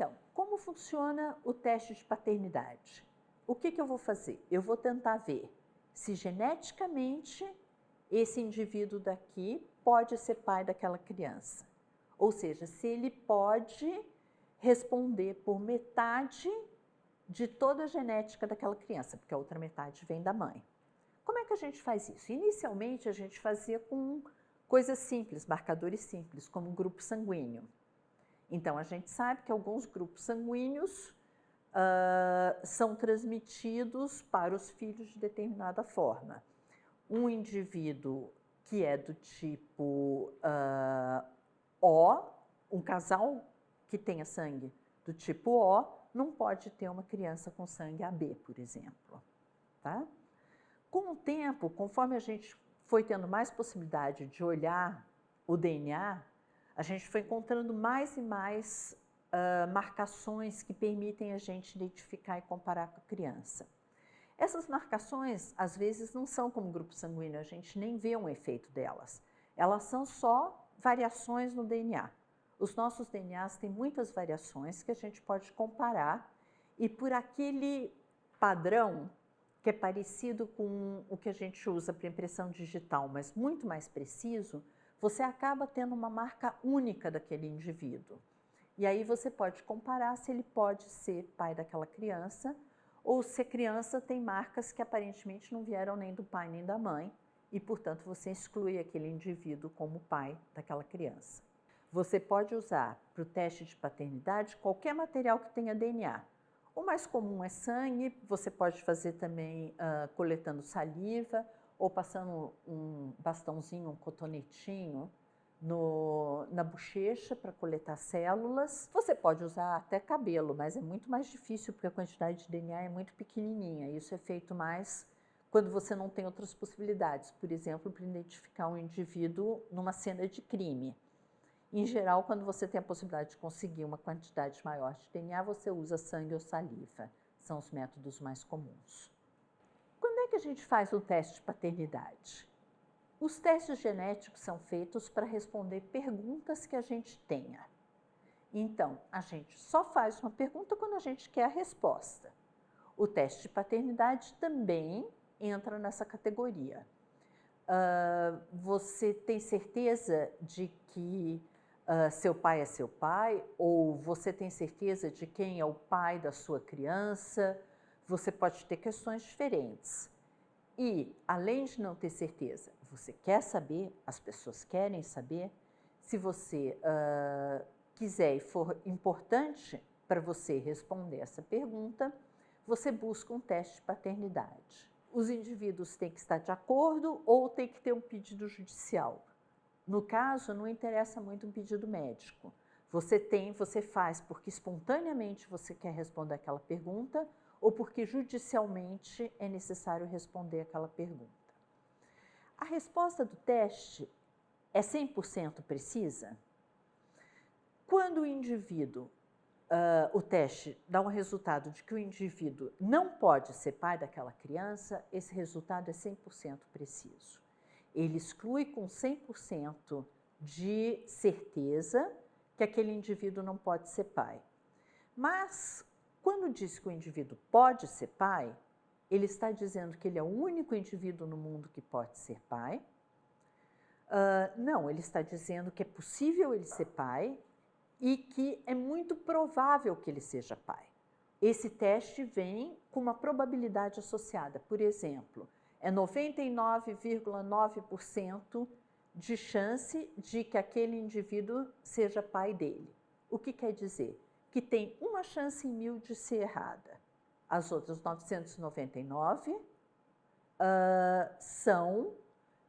Então, como funciona o teste de paternidade? O que eu vou fazer? Eu vou tentar ver se geneticamente esse indivíduo daqui pode ser pai daquela criança. Ou seja, se ele pode responder por metade de toda a genética daquela criança, porque a outra metade vem da mãe. Como é que a gente faz isso? Inicialmente a gente fazia com coisas simples, marcadores simples, como grupo sanguíneo. Então a gente sabe que alguns grupos sanguíneos são transmitidos para os filhos de determinada forma. Um indivíduo que é do tipo O, um casal que tenha sangue do tipo O, não pode ter uma criança com sangue AB, por exemplo. Tá? Com o tempo, conforme a gente foi tendo mais possibilidade de olhar o DNA, a gente foi encontrando mais e mais marcações que permitem a gente identificar e comparar com a criança. Essas marcações, às vezes, não são como grupo sanguíneo, a gente nem vê um efeito delas. Elas são só variações no DNA. Os nossos DNAs têm muitas variações que a gente pode comparar e por aquele padrão que é parecido com o que a gente usa para impressão digital, mas muito mais preciso, você acaba tendo uma marca única daquele indivíduo. E aí você pode comparar se ele pode ser pai daquela criança ou se a criança tem marcas que aparentemente não vieram nem do pai nem da mãe e, portanto, você exclui aquele indivíduo como pai daquela criança. Você pode usar para o teste de paternidade qualquer material que tenha DNA. O mais comum é sangue, você pode fazer também coletando saliva ou passando um bastãozinho, um cotonetinho na bochecha para coletar células. Você pode usar até cabelo, mas é muito mais difícil porque a quantidade de DNA é muito pequenininha. Isso é feito mais quando você não tem outras possibilidades, por exemplo, para identificar um indivíduo numa cena de crime. Em geral, quando você tem a possibilidade de conseguir uma quantidade maior de DNA, você usa sangue ou saliva. São os métodos mais comuns. Quando é que a gente faz o teste de paternidade? Os testes genéticos são feitos para responder perguntas que a gente tenha. Então, a gente só faz uma pergunta quando a gente quer a resposta. O teste de paternidade também entra nessa categoria. Você tem certeza de que seu pai é seu pai? Ou você tem certeza de quem é o pai da sua criança? Você pode ter questões diferentes. E, além de não ter certeza, você quer saber, as pessoas querem saber, se você quiser e for importante para você responder essa pergunta, você busca um teste de paternidade. Os indivíduos têm que estar de acordo ou têm que ter um pedido judicial. No caso, não interessa muito um pedido médico. Você faz porque espontaneamente você quer responder aquela pergunta ou porque judicialmente é necessário responder aquela pergunta. A resposta do teste é 100% precisa? Quando o teste dá um resultado de que o indivíduo não pode ser pai daquela criança, esse resultado é 100% preciso. Ele exclui com 100% de certeza que aquele indivíduo não pode ser pai. Mas, quando diz que o indivíduo pode ser pai, ele está dizendo que ele é o único indivíduo no mundo que pode ser pai? Não, ele está dizendo que é possível ele ser pai e que é muito provável que ele seja pai. Esse teste vem com uma probabilidade associada. Por exemplo, é 99,9% de chance de que aquele indivíduo seja pai dele. O que quer dizer? Que tem uma chance em 1000 de ser errada. As outras 999 são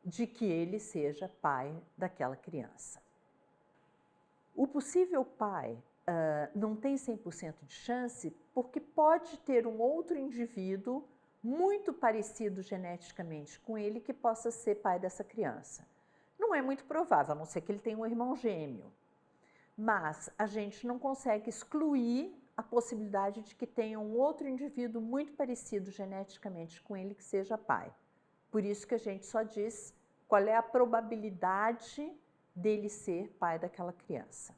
de que ele seja pai daquela criança. O possível pai não tem 100% de chance porque pode ter um outro indivíduo muito parecido geneticamente com ele que possa ser pai dessa criança. Não é muito provável, a não ser que ele tenha um irmão gêmeo. Mas a gente não consegue excluir a possibilidade de que tenha um outro indivíduo muito parecido geneticamente com ele que seja pai. Por isso que a gente só diz qual é a probabilidade dele ser pai daquela criança.